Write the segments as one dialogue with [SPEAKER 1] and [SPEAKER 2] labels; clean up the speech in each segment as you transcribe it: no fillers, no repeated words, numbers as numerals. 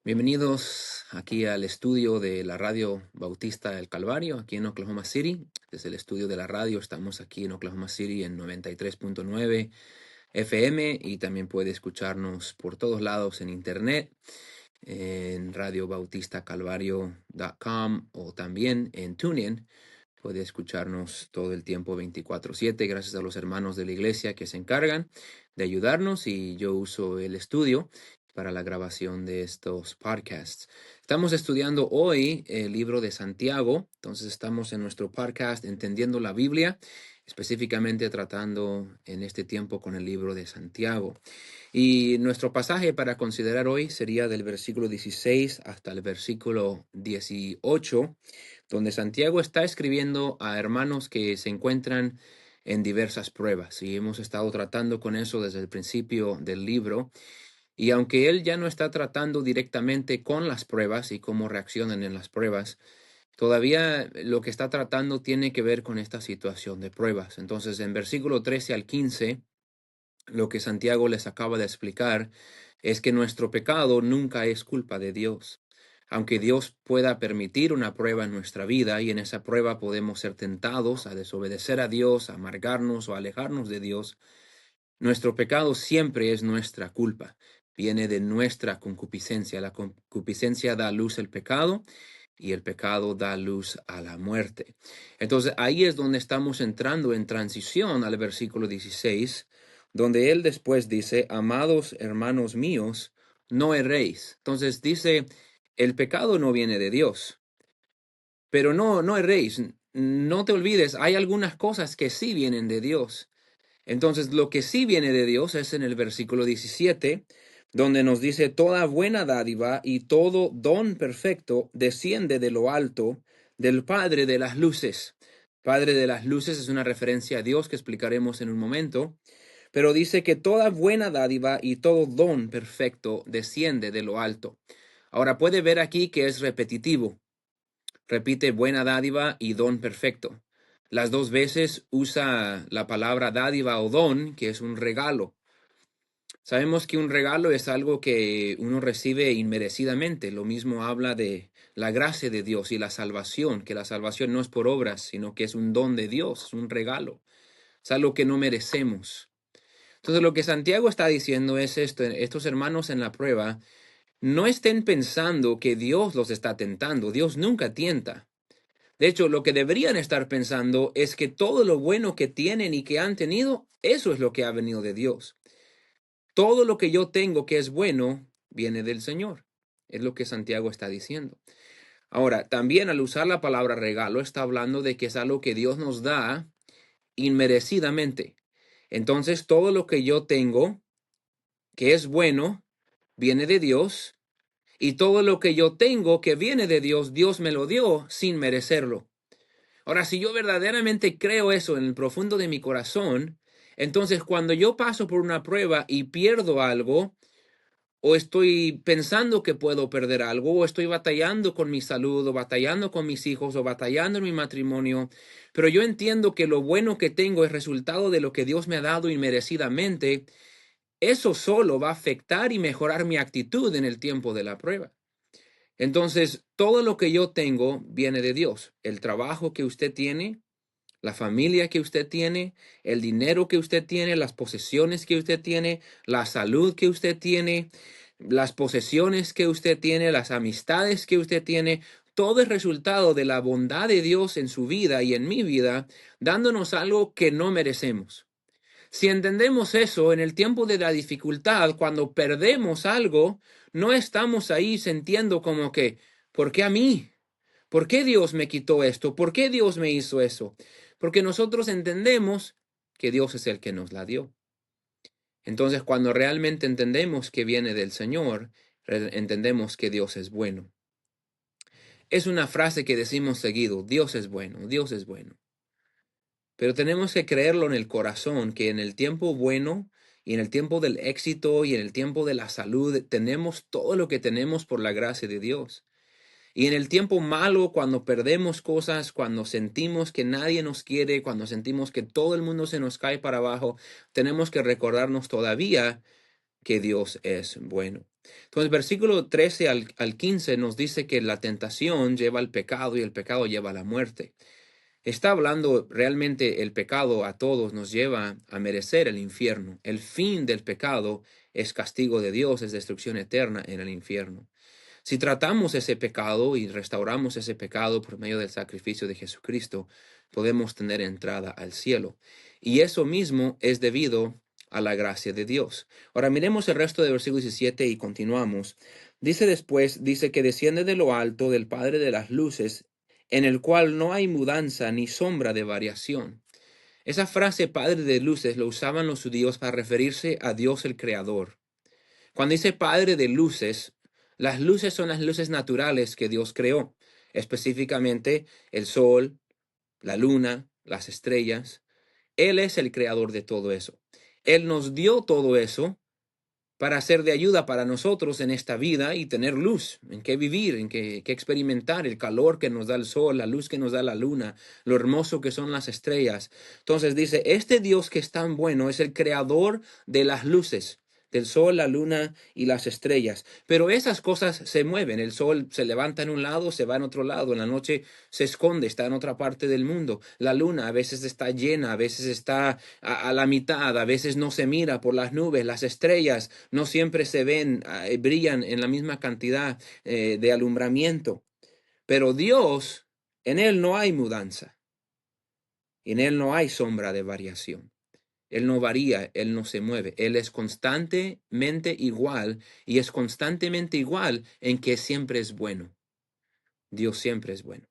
[SPEAKER 1] Bienvenidos aquí al estudio de la Radio Bautista del Calvario, aquí en Oklahoma City. Desde el estudio de la radio estamos aquí en Oklahoma City en 93.9 FM y también puede escucharnos por todos lados en internet, en radiobautistacalvario.com o también en TuneIn. Puede escucharnos todo el tiempo 24/7 gracias a los hermanos de la iglesia que se encargan de ayudarnos y yo uso el estudio para la grabación de estos podcasts. Estamos estudiando hoy el libro de Santiago, entonces estamos en nuestro podcast Entendiendo la Biblia, específicamente tratando en este tiempo con el libro de Santiago. Y nuestro pasaje para considerar hoy sería del versículo 16 hasta el versículo 18, donde Santiago está escribiendo a hermanos que se encuentran en diversas pruebas. Y hemos estado tratando con eso desde el principio del libro. Y aunque él ya no está tratando directamente con las pruebas y cómo reaccionan en las pruebas, todavía lo que está tratando tiene que ver con esta situación de pruebas. Entonces, en versículo 13 al 15, lo que Santiago les acaba de explicar es que nuestro pecado nunca es culpa de Dios. Aunque Dios pueda permitir una prueba en nuestra vida y en esa prueba podemos ser tentados a desobedecer a Dios, a amargarnos o a alejarnos de Dios, nuestro pecado siempre es nuestra culpa. Viene de nuestra concupiscencia. La concupiscencia da luz al pecado y el pecado da luz a la muerte. Entonces ahí es donde estamos entrando en transición al versículo 16, donde él después dice, amados hermanos míos, no erréis. Entonces dice, el pecado no viene de Dios, pero no erréis. No te olvides, hay algunas cosas que sí vienen de Dios. Entonces, lo que sí viene de Dios es en el versículo 17, donde nos dice, toda buena dádiva y todo don perfecto desciende de lo alto, del Padre de las luces. Padre de las luces es una referencia a Dios que explicaremos en un momento, pero dice que toda buena dádiva y todo don perfecto desciende de lo alto. Ahora puede ver aquí que es repetitivo. Repite buena dádiva y don perfecto. Las dos veces usa la palabra dádiva o don, que es un regalo. Sabemos que un regalo es algo que uno recibe inmerecidamente. Lo mismo habla de la gracia de Dios y la salvación, que la salvación no es por obras, sino que es un don de Dios, es un regalo. Es algo que no merecemos. Entonces lo que Santiago está diciendo es esto, estos hermanos en la prueba, no estén pensando que Dios los está tentando. Dios nunca tienta. De hecho, lo que deberían estar pensando es que todo lo bueno que tienen y que han tenido, eso es lo que ha venido de Dios. Todo lo que yo tengo que es bueno viene del Señor. Es lo que Santiago está diciendo. Ahora, también al usar la palabra regalo, está hablando de que es algo que Dios nos da inmerecidamente. Entonces, todo lo que yo tengo que es bueno viene de Dios, y todo lo que yo tengo que viene de Dios, Dios me lo dio sin merecerlo. Ahora, si yo verdaderamente creo eso en el profundo de mi corazón, entonces cuando yo paso por una prueba y pierdo algo, o estoy pensando que puedo perder algo, o estoy batallando con mi salud, o batallando con mis hijos, o batallando en mi matrimonio, pero yo entiendo que lo bueno que tengo es resultado de lo que Dios me ha dado inmerecidamente, eso solo va a afectar y mejorar mi actitud en el tiempo de la prueba. Entonces, todo lo que yo tengo viene de Dios. El trabajo que usted tiene, la familia que usted tiene, el dinero que usted tiene, las posesiones que usted tiene, la salud que usted tiene, las posesiones que usted tiene, las amistades que usted tiene, todo es resultado de la bondad de Dios en su vida y en mi vida, dándonos algo que no merecemos. Si entendemos eso, en el tiempo de la dificultad, cuando perdemos algo, no estamos ahí sintiendo como que, ¿por qué a mí? ¿Por qué Dios me quitó esto? ¿Por qué Dios me hizo eso? Porque nosotros entendemos que Dios es el que nos la dio. Entonces, cuando realmente entendemos que viene del Señor, entendemos que Dios es bueno. Es una frase que decimos seguido, Dios es bueno, Dios es bueno. Pero tenemos que creerlo en el corazón, que en el tiempo bueno y en el tiempo del éxito y en el tiempo de la salud, tenemos todo lo que tenemos por la gracia de Dios. Y en el tiempo malo, cuando perdemos cosas, cuando sentimos que nadie nos quiere, cuando sentimos que todo el mundo se nos cae para abajo, tenemos que recordarnos todavía que Dios es bueno. Entonces, versículo 13 al 15 nos dice que la tentación lleva al pecado y el pecado lleva a la muerte. Está hablando realmente el pecado a todos nos lleva a merecer el infierno. El fin del pecado es castigo de Dios, es destrucción eterna en el infierno. Si tratamos ese pecado y restauramos ese pecado por medio del sacrificio de Jesucristo, podemos tener entrada al cielo. Y eso mismo es debido a la gracia de Dios. Ahora miremos el resto del versículo 17 y continuamos. Dice después, dice que desciende de lo alto del Padre de las luces, en el cual no hay mudanza ni sombra de variación. Esa frase Padre de luces lo usaban los judíos para referirse a Dios el Creador. Cuando dice Padre de luces, las luces son las luces naturales que Dios creó, específicamente el sol, la luna, las estrellas. Él es el creador de todo eso. Él nos dio todo eso para ser de ayuda para nosotros en esta vida y tener luz, en qué vivir, en qué experimentar el calor que nos da el sol, la luz que nos da la luna, lo hermoso que son las estrellas. Entonces dice, este Dios que es tan bueno es el creador de las luces, del sol, la luna y las estrellas. Pero esas cosas se mueven. El sol se levanta en un lado, se va en otro lado. En la noche se esconde, está en otra parte del mundo. La luna a veces está llena, a veces está a la mitad, a veces no se mira por las nubes. Las estrellas no siempre se ven, brillan en la misma cantidad de alumbramiento. Pero Dios, en Él no hay mudanza. En Él no hay sombra de variación. Él no varía, Él no se mueve. Él es constantemente igual y es constantemente igual en que siempre es bueno. Dios siempre es bueno.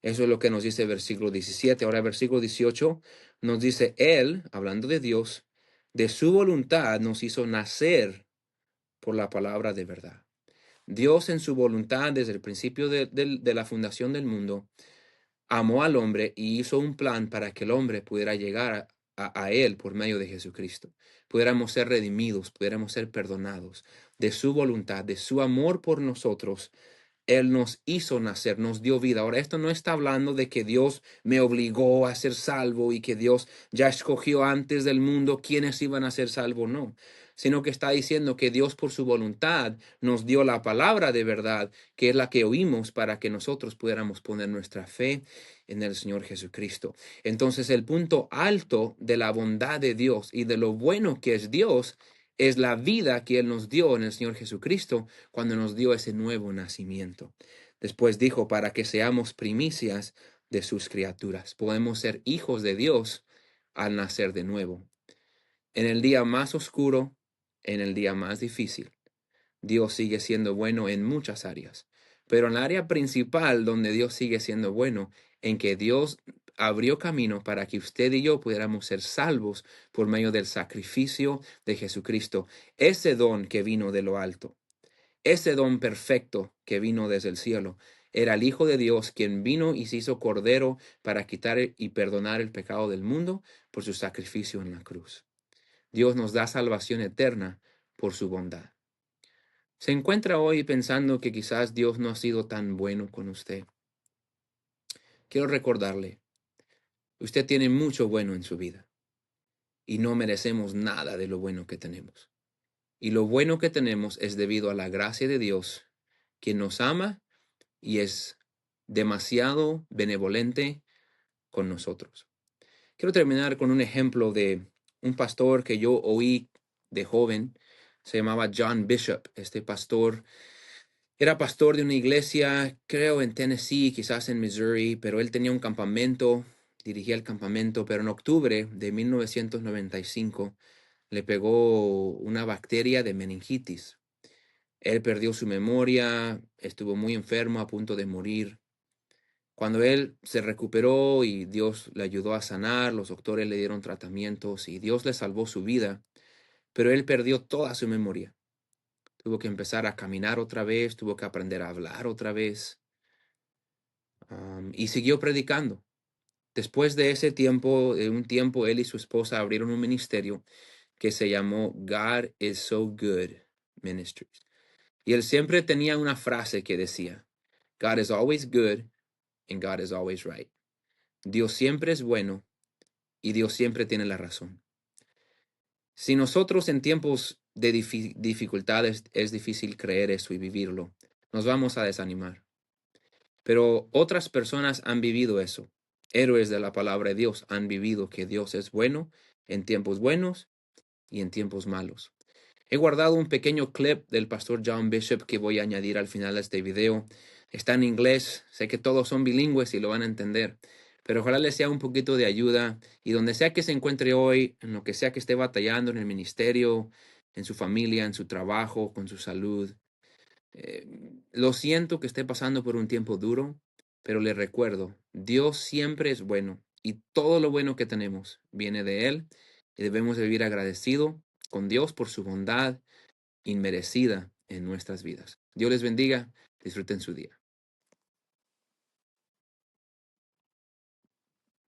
[SPEAKER 1] Eso es lo que nos dice el versículo 17. Ahora el versículo 18 nos dice, Él, hablando de Dios, de su voluntad nos hizo nacer por la palabra de verdad. Dios en su voluntad desde el principio de la fundación del mundo amó al hombre y hizo un plan para que el hombre pudiera llegar a Él por medio de Jesucristo. Pudiéramos ser redimidos, pudiéramos ser perdonados de su voluntad, de su amor por nosotros. Él nos hizo nacer, nos dio vida. Ahora, esto no está hablando de que Dios me obligó a ser salvo y que Dios ya escogió antes del mundo quiénes iban a ser salvos, no. Sino que está diciendo que Dios por su voluntad nos dio la palabra de verdad, que es la que oímos para que nosotros pudiéramos poner nuestra fe en el Señor Jesucristo. Entonces, el punto alto de la bondad de Dios y de lo bueno que es Dios es la vida que Él nos dio en el Señor Jesucristo cuando nos dio ese nuevo nacimiento. Después dijo, para que seamos primicias de sus criaturas. Podemos ser hijos de Dios al nacer de nuevo. En el día más oscuro, en el día más difícil, Dios sigue siendo bueno en muchas áreas. Pero en la área principal donde Dios sigue siendo bueno, en que Dios abrió camino para que usted y yo pudiéramos ser salvos por medio del sacrificio de Jesucristo. Ese don que vino de lo alto, ese don perfecto que vino desde el cielo, era el Hijo de Dios quien vino y se hizo cordero para quitar y perdonar el pecado del mundo por su sacrificio en la cruz. Dios nos da salvación eterna por su bondad. Se encuentra hoy pensando que quizás Dios no ha sido tan bueno con usted. Quiero recordarle, usted tiene mucho bueno en su vida y no merecemos nada de lo bueno que tenemos. Y lo bueno que tenemos es debido a la gracia de Dios, quien nos ama y es demasiado benevolente con nosotros. Quiero terminar con un ejemplo de un pastor que yo oí de joven. Se llamaba John Bishop. Este pastor era pastor de una iglesia, creo en Tennessee, quizás en Missouri, pero él tenía un campamento, dirigía el campamento, pero en octubre de 1995 le pegó una bacteria de meningitis. Él perdió su memoria, estuvo muy enfermo, a punto de morir. Cuando él se recuperó y Dios le ayudó a sanar, los doctores le dieron tratamientos y Dios le salvó su vida, pero él perdió toda su memoria. Tuvo que empezar a caminar otra vez, tuvo que aprender a hablar otra vez, y siguió predicando. Después de ese tiempo, de un tiempo, él y su esposa abrieron un ministerio que se llamó God is So Good Ministries. Y él siempre tenía una frase que decía, God is always good and God is always right. Dios siempre es bueno y Dios siempre tiene la razón. Si nosotros en tiempos de dificultades es difícil creer eso y vivirlo. Nos vamos a desanimar. Pero otras personas han vivido eso. Héroes de la palabra de Dios han vivido que Dios es bueno en tiempos buenos y en tiempos malos. He guardado un pequeño clip del pastor John Bishop que voy a añadir al final de este video. Está en inglés, sé que todos son bilingües y lo van a entender, pero ojalá les sea un poquito de ayuda y donde sea que se encuentre hoy, en lo que sea que esté batallando en el ministerio, en su familia, en su trabajo, con su salud. Lo siento que esté pasando por un tiempo duro, pero le recuerdo, Dios siempre es bueno y todo lo bueno que tenemos viene de Él y debemos de vivir agradecido con Dios por su bondad inmerecida en nuestras vidas. Dios les bendiga, disfruten su día.